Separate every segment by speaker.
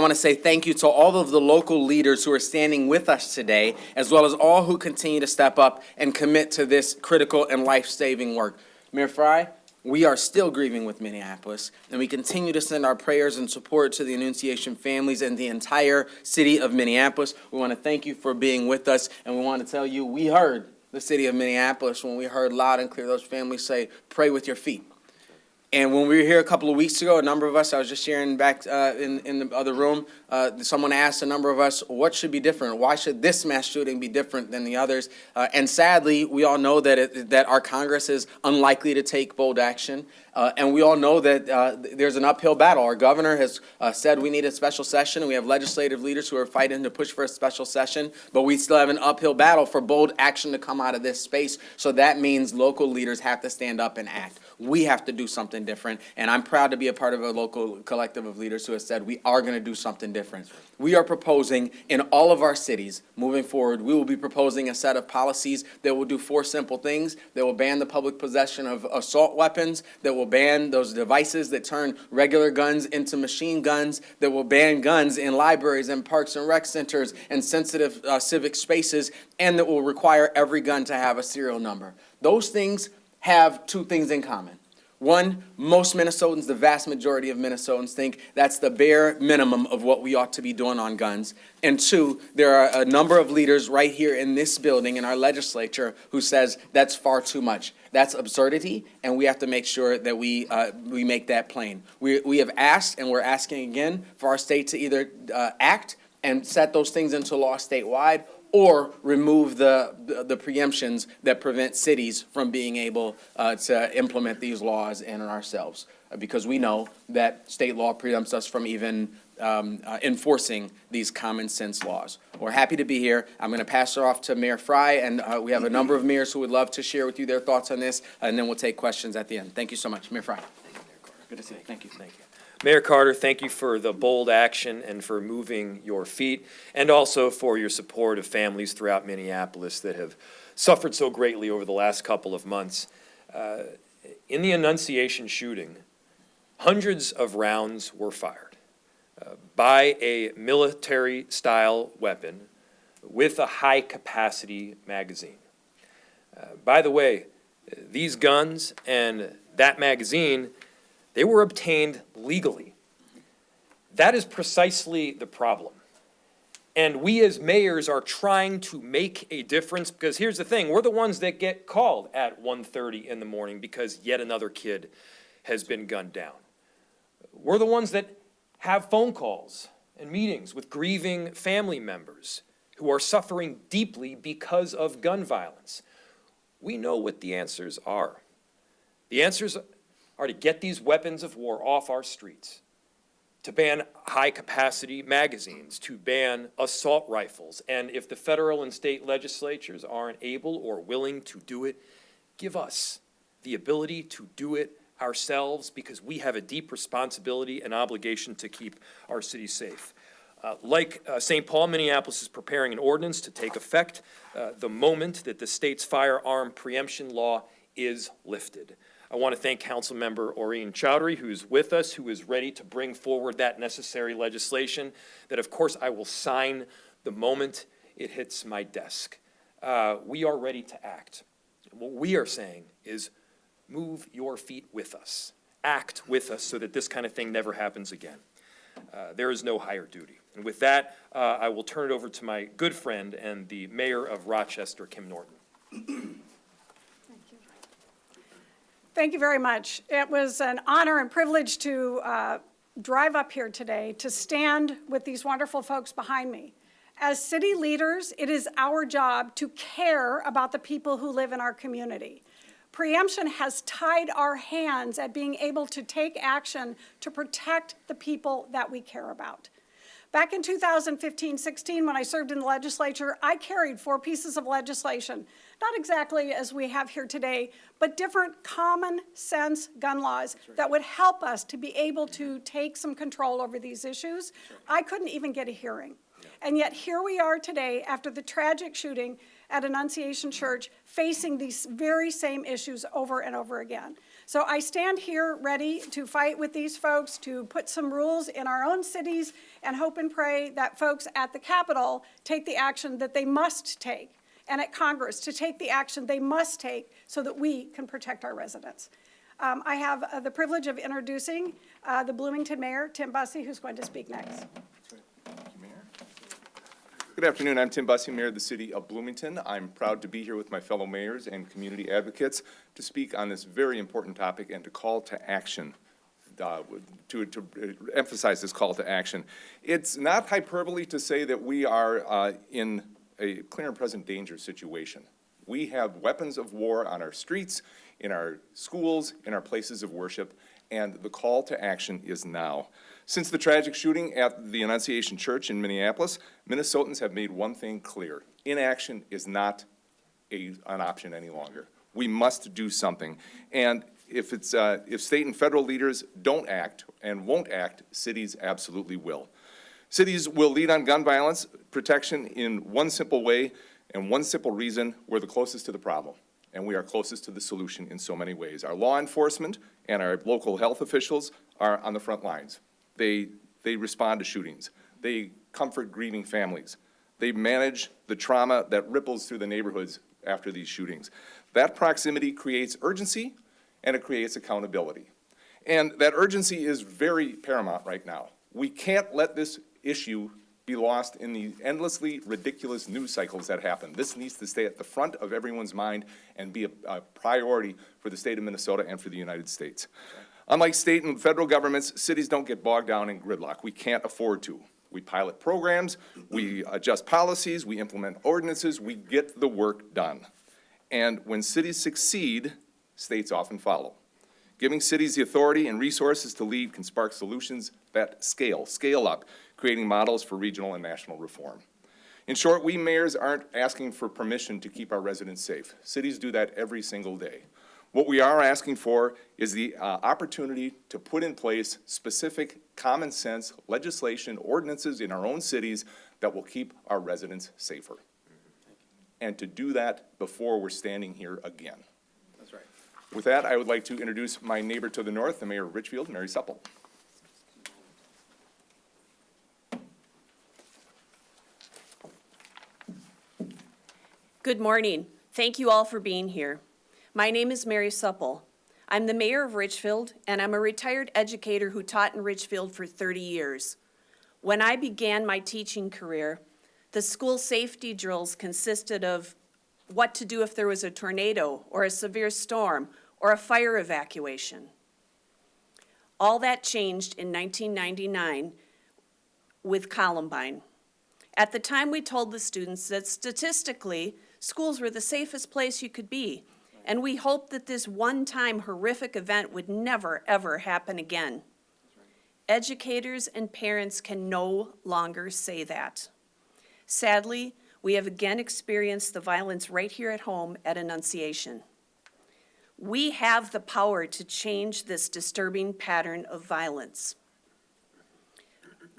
Speaker 1: want to say thank you to all of the local leaders who are standing with us today, as well as all who continue to step up and commit to this critical and life-saving work. Mayor Fry, we are still grieving with Minneapolis, and we continue to send our prayers and support to the Annunciation families and the entire city of Minneapolis. We want to thank you for being with us, and we want to tell you we heard the city of Minneapolis when we heard loud and clear those families say, pray with your feet. And when we were here a couple of weeks ago, a number of us, I was just sharing back in the other room, someone asked a number of us, what should be different? Why should this mass shooting be different than the others? And sadly, we all know that our Congress is unlikely to take bold action. And we all know that there's an uphill battle. Our governor has said we need a special session, and we have legislative leaders who are fighting to push for a special session, but we still have an uphill battle for bold action to come out of this space. So that means local leaders have to stand up and act. We have to do something different, and I'm proud to be a part of a local collective of leaders who have said we are going to do something different. We are proposing in all of our cities, moving forward, we will be proposing a set of policies that will do 4 simple things, that will ban the public possession of assault weapons, that will ban those devices that turn regular guns into machine guns, that will ban guns in libraries and parks and rec centers and sensitive civic spaces, and that will require every gun to have a serial number. Those things have 2 things in common. One, most Minnesotans, the vast majority of Minnesotans, think that's the bare minimum of what we ought to be doing on guns. And 2, there are a number of leaders right here in this building, in our legislature, who says that's far too much. That's absurdity, and we have to make sure that we make that plain. We have asked, and we're asking again, for our state to either act and set those things into law statewide, or remove the preemptions that prevent cities from being able to implement these laws in ourselves. Because we know that state law preempts us from even enforcing these common sense laws. We're happy to be here. I'm going to pass it off to Mayor Fry, and we have a number of mayors who would love to share with you their thoughts on this, and then we'll take questions at the end. Thank you so much. Mayor Fry. Thank you, Mayor Carter. Good to see you. Thank you. Thank you.
Speaker 2: Mayor Carter, thank you for the bold action and for moving your feet, and also for your support of families throughout Minneapolis that have suffered so greatly over the last couple of months. In the Annunciation shooting, hundreds of rounds were fired by a military-style weapon with a high-capacity magazine. By the way, these guns and that magazine, they were obtained legally. That is precisely the problem. And we as mayors are trying to make a difference, because here's the thing, we're the ones that get called at 1:30 in the morning because yet another kid has been gunned down. We're the ones that have phone calls and meetings with grieving family members who are suffering deeply because of gun violence. We know what the answers are. The answers are to get these weapons of war off our streets, to ban high-capacity magazines, to ban assault rifles, and if the federal and state legislatures aren't able or willing to do it, give us the ability to do it ourselves, because we have a deep responsibility and obligation to keep our city safe. Like St. Paul, Minneapolis is preparing an ordinance to take effect the moment that the state's firearm preemption law is lifted. I want to thank Councilmember Oreen Chowdhury, who's with us, who is ready to bring forward that necessary legislation that, of course, I will sign the moment it hits my desk. We are ready to act. What we are saying is move your feet with us. Act with us so that this kind of thing never happens again. There is no higher duty. And with that, I will turn it over to my good friend and the mayor of Rochester, Kim Norton.
Speaker 3: Thank you very much. It was an honor and privilege to drive up here today to stand with these wonderful folks behind me. As city leaders, it is our job to care about the people who live in our community. Preemption has tied our hands at being able to take action to protect the people that we care about. Back in 2015-16, when I served in the legislature, I carried 4 pieces of legislation, not exactly as we have here today, but different common sense gun laws that would help us to be able to take some control over these issues. I couldn't even get a hearing. And yet here we are today after the tragic shooting at Annunciation Church, facing these very same issues over and over again. So I stand here ready to fight with these folks, to put some rules in our own cities, and hope and pray that folks at the Capitol take the action that they must take, and at Congress to take the action they must take so that we can protect our residents. I have the privilege of introducing the Bloomington Mayor, Tim Bussey, who's going to speak next.
Speaker 4: Good afternoon. I'm Tim Bussey, Mayor of the City of Bloomington. I'm proud to be here with my fellow mayors and community advocates to speak on this very important topic and to call to action, to emphasize this call to action. It's not hyperbole to say that we are in a clear and present danger situation. We have weapons of war on our streets, in our schools, in our places of worship, and the call to action is now. Since the tragic shooting at the Annunciation Church in Minneapolis, Minnesotans have made one thing clear. Inaction is not an option any longer. We must do something. And if state and federal leaders don't act and won't act, cities absolutely will. Cities will lead on gun violence protection in one simple way and one simple reason: we're the closest to the problem. And we are closest to the solution in so many ways. Our law enforcement and our local health officials are on the front lines. They respond to shootings. They comfort grieving families. They manage the trauma that ripples through the neighborhoods after these shootings. That proximity creates urgency, and it creates accountability. And that urgency is very paramount right now. We can't let this issue be lost in the endlessly ridiculous news cycles that happen. This needs to stay at the front of everyone's mind and be a priority for the state of Minnesota and for the United States. Unlike state and federal governments, cities don't get bogged down in gridlock. We can't afford to. We pilot programs, we adjust policies, we implement ordinances, we get the work done. And when cities succeed, states often follow. Giving cities the authority and resources to lead can spark solutions that scale up, creating models for regional and national reform. In short, we mayors aren't asking for permission to keep our residents safe. Cities do that every single day. What we are asking for is the opportunity to put in place specific common sense legislation, ordinances in our own cities that will keep our residents safer. And to do that before we're standing here again.
Speaker 1: That's right.
Speaker 4: With that, I would like to introduce my neighbor to the north, the mayor of Richfield, Mary Supple.
Speaker 5: Good morning. Thank you all for being here. My name is Mary Supple. I'm the mayor of Richfield, and I'm a retired educator who taught in Richfield for 30 years. When I began my teaching career, the school safety drills consisted of what to do if there was a tornado or a severe storm or a fire evacuation. All that changed in 1999 with Columbine. At the time, we told the students that statistically, schools were the safest place you could be, and we hoped that this one-time horrific event would never, ever happen again. Educators and parents can no longer say that. Sadly, we have again experienced the violence right here at home at Annunciation. We have the power to change this disturbing pattern of violence.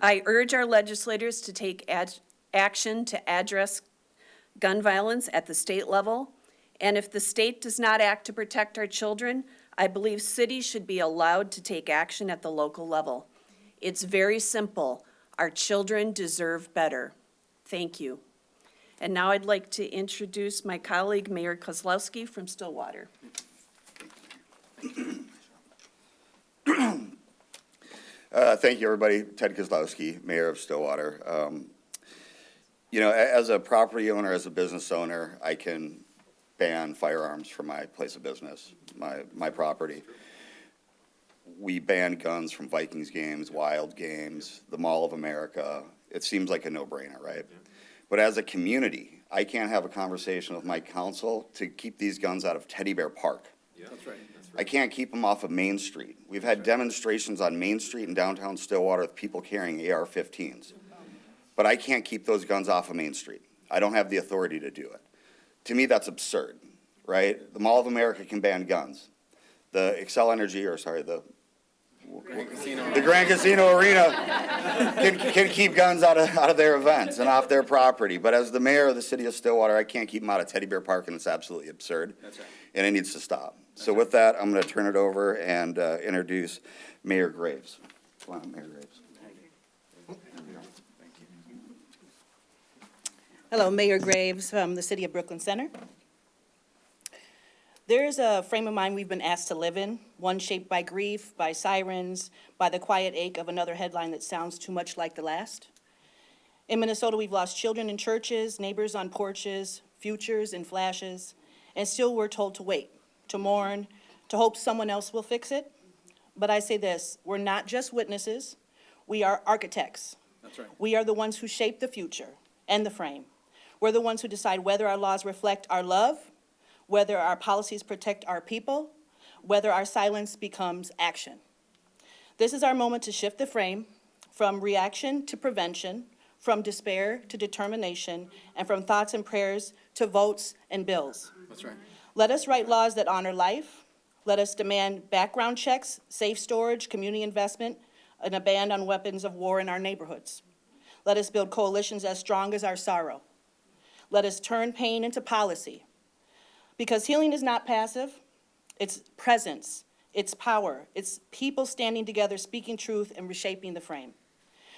Speaker 5: I urge our legislators to take action to address gun violence at the state level, and if the state does not act to protect our children, I believe cities should be allowed to take action at the local level. It's very simple. Our children deserve better. Thank you. And now I'd like to introduce my colleague, Mayor Kozlowski from Stillwater.
Speaker 6: Thank you, everybody. Ted Kozlowski, Mayor of Stillwater. You know, as a property owner, as a business owner, I can ban firearms from my place of business, my property. We ban guns from Vikings games, Wild games, the Mall of America. It seems like a no-brainer, right? But as a community, I can't have a conversation with my council to keep these guns out of Teddy Bear Park.
Speaker 1: Yeah, that's right.
Speaker 6: I can't keep them off of Main Street. We've had demonstrations on Main Street in downtown Stillwater with people carrying AR-15s. But I can't keep those guns off of Main Street. I don't have the authority to do it. To me, that's absurd, right? The Mall of America can ban guns. The the Grand Casino Arena can keep guns out of their events and off their property. But as the mayor of the city of Stillwater, I can't keep them out of Teddy Bear Park, and it's absolutely absurd.
Speaker 1: That's right.
Speaker 6: And it needs to stop. So with that, I'm going to turn it over and introduce Mayor Graves. Come on, Mayor Graves.
Speaker 7: Hello, Mayor Graves from the City of Brooklyn Center. There's a frame of mind we've been asked to live in, one shaped by grief, by sirens, by the quiet ache of another headline that sounds too much like the last. In Minnesota, we've lost children in churches, neighbors on porches, futures in flashes, and still we're told to wait, to mourn, to hope someone else will fix it. But I say this, we're not just witnesses, we are architects.
Speaker 1: That's right.
Speaker 7: We are the ones who shape the future and the frame. We're the ones who decide whether our laws reflect our love, whether our policies protect our people, whether our silence becomes action. This is our moment to shift the frame from reaction to prevention, from despair to determination, and from thoughts and prayers to votes and bills.
Speaker 1: That's right.
Speaker 7: Let us write laws that honor life. Let us demand background checks, safe storage, community investment, and a ban on weapons of war in our neighborhoods. Let us build coalitions as strong as our sorrow. Let us turn pain into policy. Because healing is not passive, it's presence, it's power, it's people standing together, speaking truth, and reshaping the frame.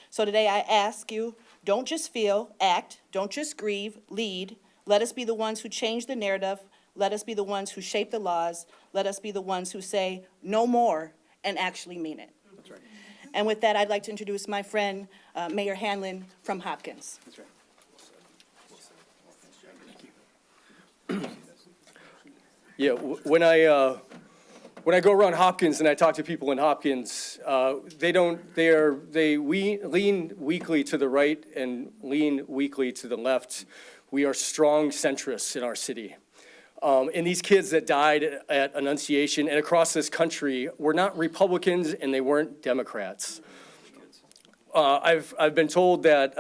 Speaker 7: So today I ask you, don't just feel, act, don't just grieve, lead. Let us be the ones who change the narrative. Let us be the ones who shape the laws. Let us be the ones who say no more and actually mean it.
Speaker 1: That's right.
Speaker 7: And with that, I'd like to introduce my friend, Mayor Hanlon from Hopkins.
Speaker 1: That's right.
Speaker 8: Yeah, when I go around Hopkins and I talk to people in Hopkins, they lean weakly to the right and lean weakly to the left. We are strong centrists in our city. And these kids that died at Annunciation and across this country were not Republicans and they weren't Democrats. I've been told that,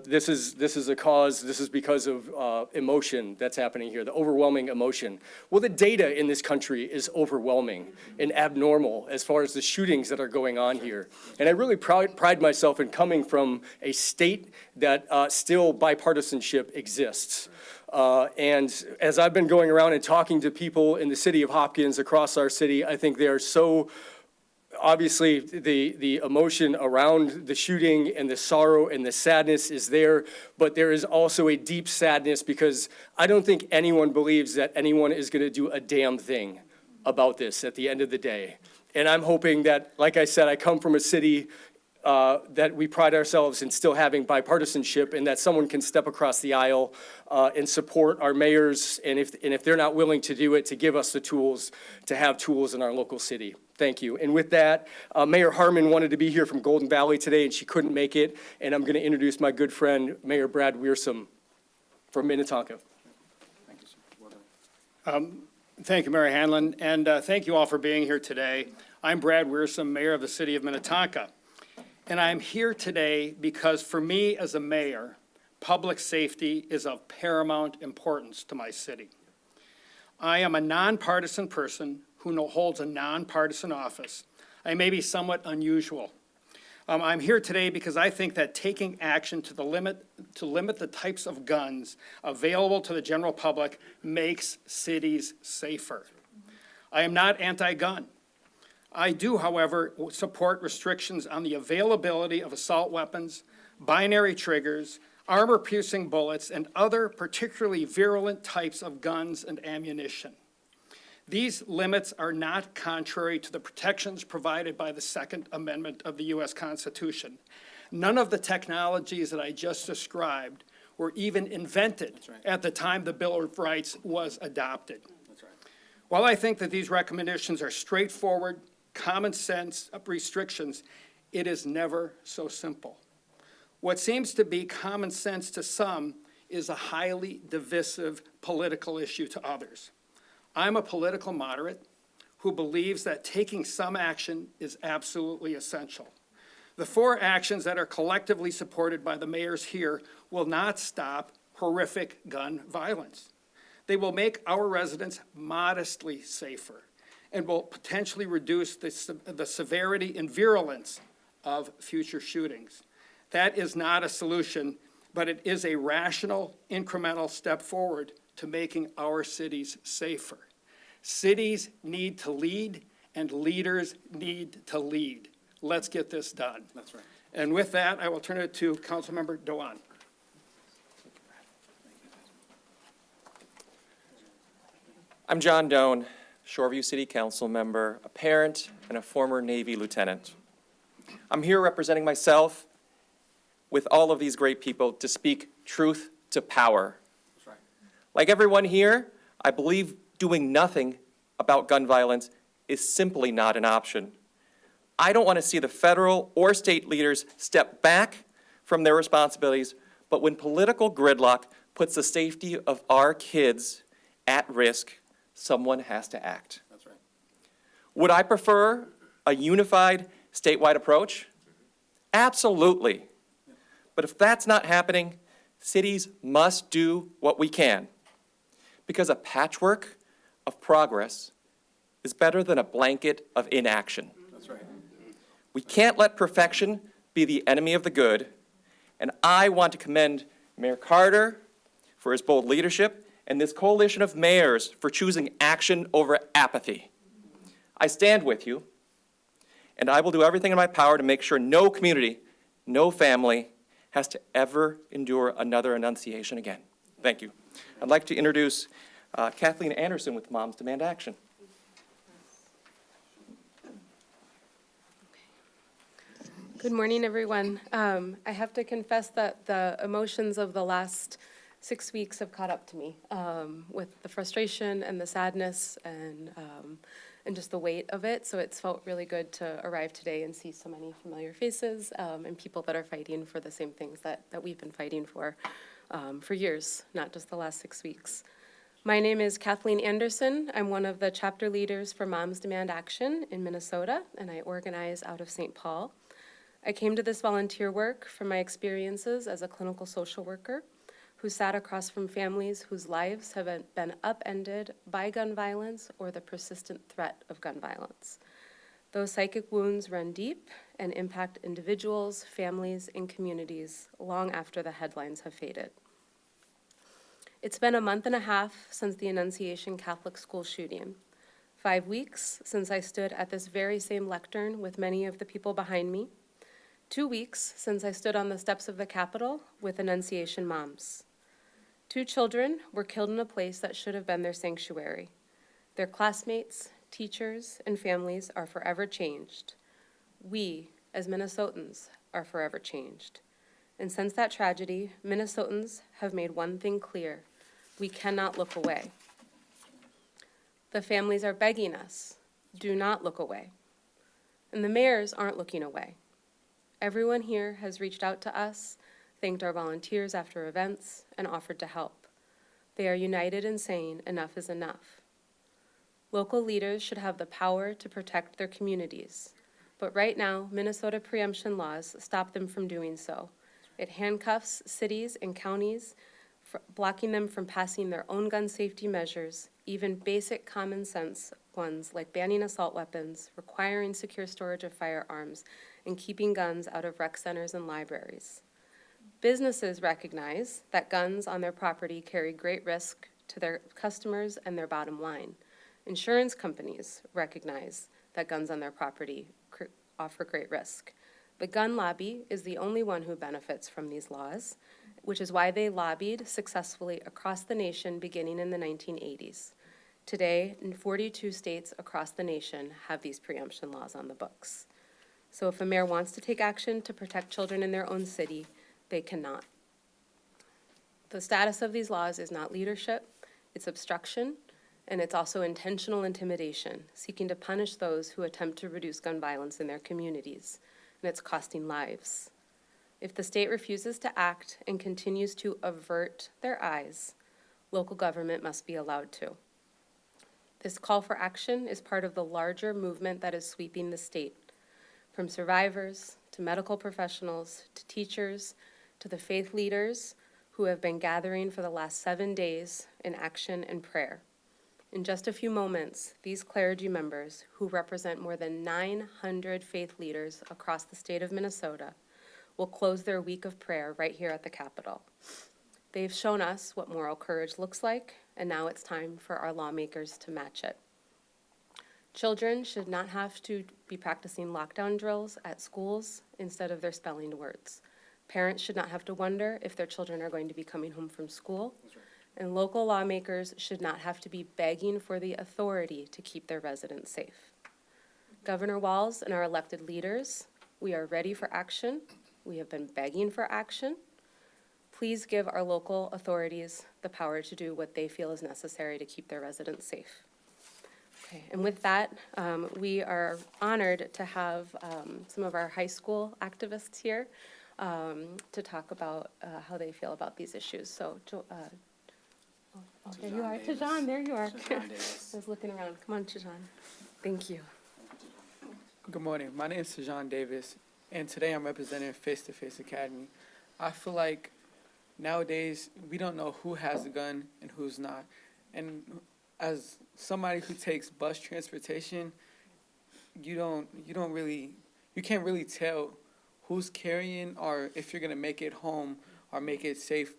Speaker 8: this is a cause, this is because of emotion that's happening here, the overwhelming emotion. Well, the data in this country is overwhelming and abnormal as far as the shootings that are going on here. And I really pride myself in coming from a state that still bipartisanship exists. And as I've been going around and talking to people in the city of Hopkins, across our city, I think they are so obviously, the emotion around the shooting and the sorrow and the sadness is there, but there is also a deep sadness because I don't think anyone believes that anyone is going to do a damn thing about this at the end of the day. And I'm hoping that, like I said, I come from a city that we pride ourselves in still having bipartisanship and that someone can step across the aisle and support our mayors, and if they're not willing to do it, to give us the tools to have tools in our local city. Thank you. And with that, Mayor Harmon wanted to be here from Golden Valley today, and she couldn't make it. And I'm going to introduce my good friend, Mayor Brad Wiersum from Minnetonka.
Speaker 1: Thank you, sir. Well done.
Speaker 9: Thank you, Mayor Hanlon, and thank you all for being here today. I'm Brad Wiersum, Mayor of the City of Minnetonka. And I'm here today because for me as a mayor, public safety is of paramount importance to my city. I am a nonpartisan person who holds a nonpartisan office. I may be somewhat unusual. I'm here today because I think that taking action to limit the types of guns available to the general public makes cities safer. I am not anti-gun. I do, however, support restrictions on the availability of assault weapons, binary triggers, armor-piercing bullets, and other particularly virulent types of guns and ammunition. These limits are not contrary to the protections provided by the Second Amendment of the U.S. Constitution. None of the technologies that I just described were even invented at the time the Bill of Rights was adopted.
Speaker 1: That's right.
Speaker 9: While I think that these recommendations are straightforward, common sense restrictions, it is never so simple. What seems to be common sense to some is a highly divisive political issue to others. I'm a political moderate who believes that taking some action is absolutely essential. The 4 actions that are collectively supported by the mayors here will not stop horrific gun violence. They will make our residents modestly safer and will potentially reduce the severity and virulence of future shootings. That is not a solution, but it is a rational, incremental step forward to making our cities safer. Cities need to lead, and leaders need to lead. Let's get this done. That's right. And with that, I will turn it to Councilmember Dewan.
Speaker 10: I'm John Doan, Shoreview City Council member, a parent, and a former Navy lieutenant. I'm here representing myself with all of these great people to speak truth to power. That's right. Like everyone here, I believe doing nothing about gun violence is simply not an option. I don't want to see the federal or state leaders step back from their responsibilities, but when political gridlock puts the safety of our kids at risk, someone has to act. That's right. Would I prefer a unified statewide approach? Absolutely. But if that's not happening, cities must do what we can, because a patchwork of progress is better than a blanket of inaction. That's right. We can't let perfection be the enemy of the good, and I want to commend Mayor Carter for his bold leadership and this coalition of mayors for choosing action over apathy. I stand with you, and I will do everything in my power to make sure no community, no family has to ever endure another enunciation again. Thank you. I'd like to introduce Kathleen Anderson with Moms Demand Action.
Speaker 11: Good morning, everyone. I have to confess that the emotions of the last 6 weeks have caught up to me with the frustration and the sadness and just the weight of it. So it's felt really good to arrive today and see so many familiar faces and people that are fighting for the same things that we've been fighting for years, not just the last 6 weeks. My name is Kathleen Anderson. I'm one of the chapter leaders for Moms Demand Action in Minnesota, and I organize out of St. Paul. I came to this volunteer work from my experiences as a clinical social worker who sat across from families whose lives have been upended by gun violence or the persistent threat of gun violence. Those psychic wounds run deep and impact individuals, families, and communities long after the headlines have faded. It's been a month and a half since the Annunciation Catholic School shooting. 5 weeks since I stood at this very same lectern with many of the people behind me. 2 weeks since I stood on the steps of the Capitol with Annunciation moms. 2 children were killed in a place that should have been their sanctuary. Their classmates, teachers, and families are forever changed. We, as Minnesotans, are forever changed. And since that tragedy, Minnesotans have made one thing clear: we cannot look away. The families are begging us, do not look away. And the mayors aren't looking away. Everyone here has reached out to us, thanked our volunteers after events, and offered to help. They are united in saying enough is enough. Local leaders should have the power to protect their communities, but right now, Minnesota preemption laws stop them from doing so. It handcuffs cities and counties, blocking them from passing their own gun safety measures, even basic common sense ones like banning assault weapons, requiring secure storage of firearms, and keeping guns out of rec centers and libraries. Businesses recognize that guns on their property carry great risk to their customers and their bottom line. Insurance companies recognize that guns on their property offer great risk. The gun lobby is the only one who benefits from these laws, which is why they lobbied successfully across the nation beginning in the 1980s. Today, 42 states across the nation have these preemption laws on the books. So if a mayor wants to take action to protect children in their own city, they cannot. The status of these laws is not leadership, it's obstruction, and it's also intentional intimidation, seeking to punish those who attempt to reduce gun violence in their communities, and it's costing lives. If the state refuses to act and continues to avert their eyes, local government must be allowed to. This call for action is part of the larger movement that is sweeping the state, from survivors to medical professionals to teachers to the faith leaders who have been gathering for the last 7 days in action and prayer. In just a few moments, these clergy members, who represent more than 900 faith leaders across the state of Minnesota, will close their week of prayer right here at the Capitol. They've shown us what moral courage looks like, and now it's time for our lawmakers to match it. Children should not have to be practicing lockdown drills at schools instead of their spelling words. Parents should not have to wonder if their children are going to be coming home from school. And local lawmakers should not have to be begging for the authority to keep their residents safe. Governor Walz and our elected leaders, we are ready for action. We have been begging for action. Please give our local authorities the power to do what they feel is necessary to keep their residents safe. Okay, and with that, we are honored to have some of our high school activists here to talk about how they feel about these issues. So, there you are, Tajan, there you are. I was looking around. Come on, Tajan. Thank you.
Speaker 12: Good morning. My name is Tajan Davis, and today I'm representing Face to Face Academy. I feel like nowadays we don't know who has a gun and who's not. And as somebody who takes bus transportation, you can't really tell who's carrying or if you're gonna make it home or make it safe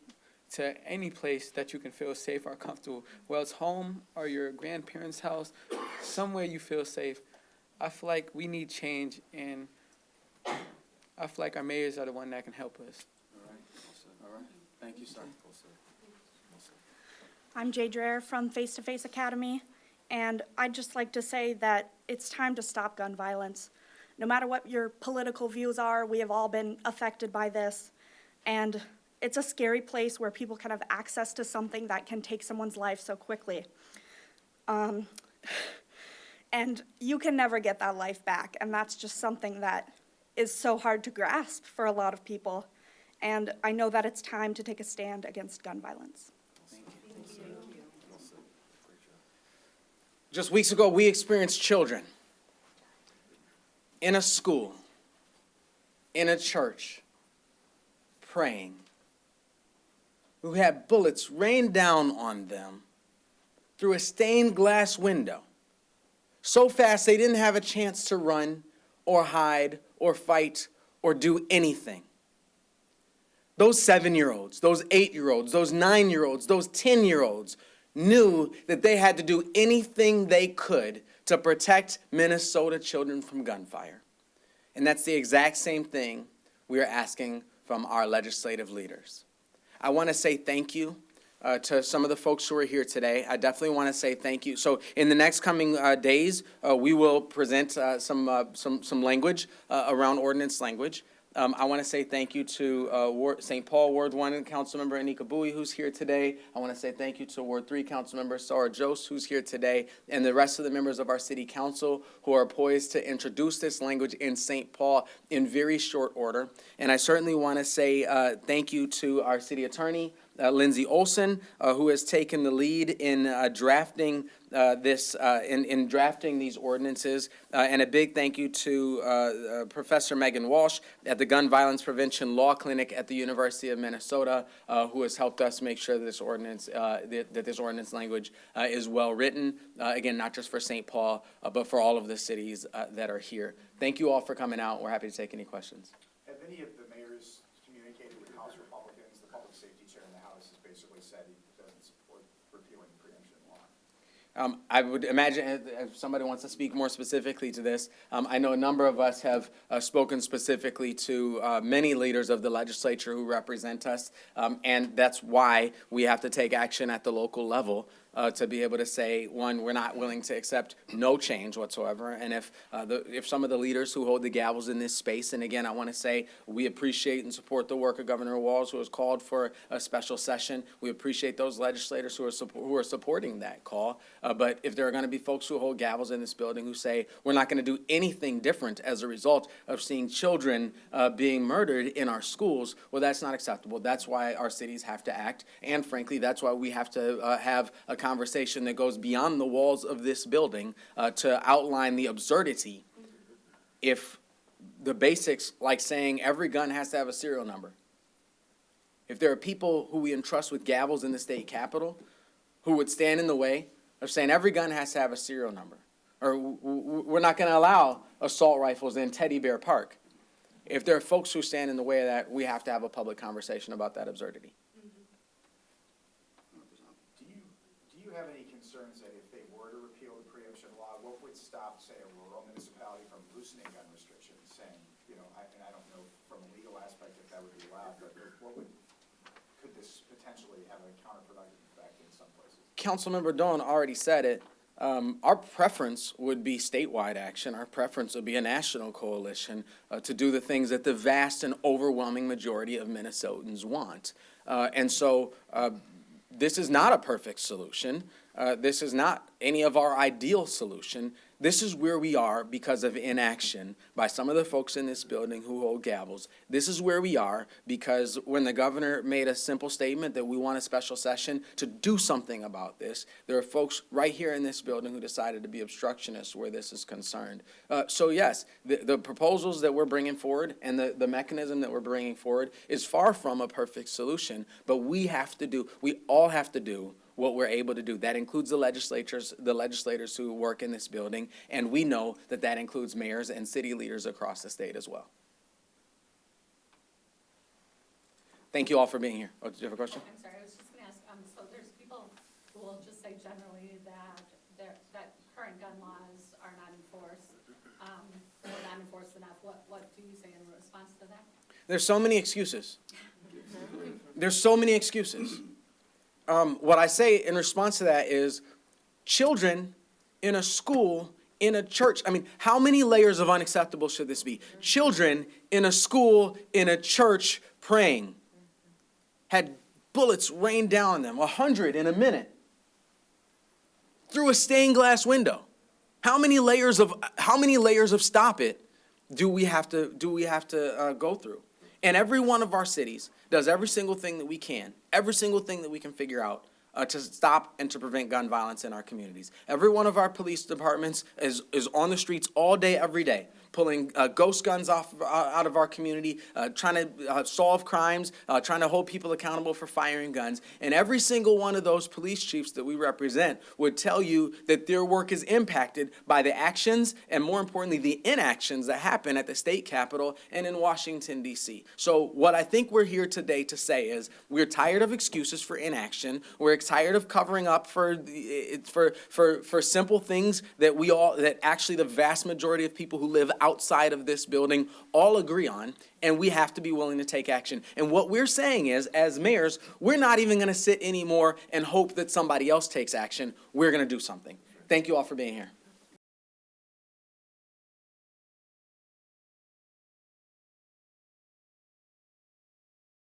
Speaker 12: to any place that you can feel safe or comfortable. Well, it's home or your grandparents' house, somewhere you feel safe. I feel like we need change, and I feel like our mayors are the one that can help us.
Speaker 1: All right. Thank you, sir.
Speaker 13: I'm Jay Dreher from Face to Face Academy, and I'd just like to say that it's time to stop gun violence. No matter what your political views are, we have all been affected by this, and it's a scary place where people can have access to something that can take someone's life so quickly. And you can never get that life back, and that's just something that is so hard to grasp for a lot of people. And I know that it's time to take a stand against gun violence.
Speaker 1: Just weeks ago, we experienced children in a school, in a church, praying, who had bullets rain down on them through a stained glass window, so fast they didn't have a chance to run or hide or fight or do anything. Those 7-year-olds, those 8-year-olds, those 9-year-olds, those 10-year-olds knew that they had to do anything they could to protect Minnesota children from gunfire. And that's the exact same thing we are asking from our legislative leaders. I want to say thank you to some of the folks who are here today. I definitely want to say thank you. So in the next coming days, we will present some language around ordinance language. I want to say thank you to St. Paul Ward 1 Councilmember Anika Bowie, who's here today. I want to say thank you to Ward 3 Councilmember Sarah Jost, who's here today, and the rest of the members of our city council who are poised to introduce this language in St. Paul in very short order. And I certainly want to say thank you to our city attorney, Lindsay Olson, who has taken the lead in drafting in drafting these ordinances, and a big thank you to Professor Megan Walsh at the Gun Violence Prevention Law Clinic at the University of Minnesota, who has helped us make sure that this ordinance language is well written. Again, not just for St. Paul, but for all of the cities that are here. Thank you all for coming out. We're happy to take any questions.
Speaker 14: Have any of the mayors communicated with House Republicans? The public safety chair in the House has basically said he doesn't support repealing preemption law.
Speaker 1: I would imagine if somebody wants to speak more specifically to this, I know a number of us have spoken specifically to many leaders of the legislature who represent us, and that's why we have to take action at the local level to be able to say, one, we're not willing to accept no change whatsoever, and if some of the leaders who hold the gavels in this space, and again, I want to say we appreciate and support the work of Governor Walz, who has called for a special session. We appreciate those legislators who are supporting that call. But if there are going to be folks who hold gavels in this building who say we're not going to do anything different as a result of seeing children being murdered in our schools, well, that's not acceptable. That's why our cities have to act, and frankly, that's why we have to have a conversation that goes beyond the walls of this building to outline the absurdity if the basics, like saying every gun has to have a serial number. If there are people who we entrust with gavels in the state capitol who would stand in the way of saying every gun has to have a serial number, or we're not going to allow assault rifles in Teddy Bear Park. If there are folks who stand in the way of that, we have to have a public conversation about that absurdity.
Speaker 14: Do you have any concerns that if they were to repeal the preemption law, what would stop, say, a rural municipality from loosening gun restrictions, saying, you know, and I don't know from a legal aspect if that would be allowed, but could this potentially have a counterproductive effect in some places?
Speaker 1: Councilmember Doan already said it. Our preference would be statewide action. Our preference would be a national coalition to do the things that the vast and overwhelming majority of Minnesotans want. And so this is not a perfect solution. This is not any of our ideal solution. This is where we are because of inaction by some of the folks in this building who hold gavels. This is where we are because when the governor made a simple statement that we want a special session to do something about this, there are folks right here in this building who decided to be obstructionists where this is concerned. So yes, the proposals that we're bringing forward and the mechanism that we're bringing forward is far from a perfect solution, but we all have to do what we're able to do. That includes the legislators who work in this building, and we know that that includes mayors and city leaders across the state as well. Thank you all for being here. Oh, did you have a question?
Speaker 15: I'm sorry, I was just gonna ask, so there's people who will just say generally that current gun laws are not enforced, or not enforced enough. What do you say in response to that?
Speaker 1: There's so many excuses. There's so many excuses. What I say in response to that is children in a school, in a church. I mean, how many layers of unacceptable should this be? Children in a school, in a church praying had bullets rain down on them, 100 in a minute, through a stained glass window. How many layers of stop it do we have to go through? And every one of our cities does every single thing that we can, every single thing that we can figure out to stop and to prevent gun violence in our communities. Every one of our police departments is on the streets all day, every day, pulling ghost guns out of our community, trying to solve crimes, trying to hold people accountable for firing guns. And every single one of those police chiefs that we represent would tell you that their work is impacted by the actions and, more importantly, the inactions that happen at the state capitol and in Washington, D.C. So what I think we're here today to say is we're tired of excuses for inaction. We're tired of covering up for simple things that actually the vast majority of people who live outside of this building all agree on, and we have to be willing to take action. And what we're saying is, as mayors, we're not even going to sit anymore and hope that somebody else takes action. We're going to do something. Thank you all for being here.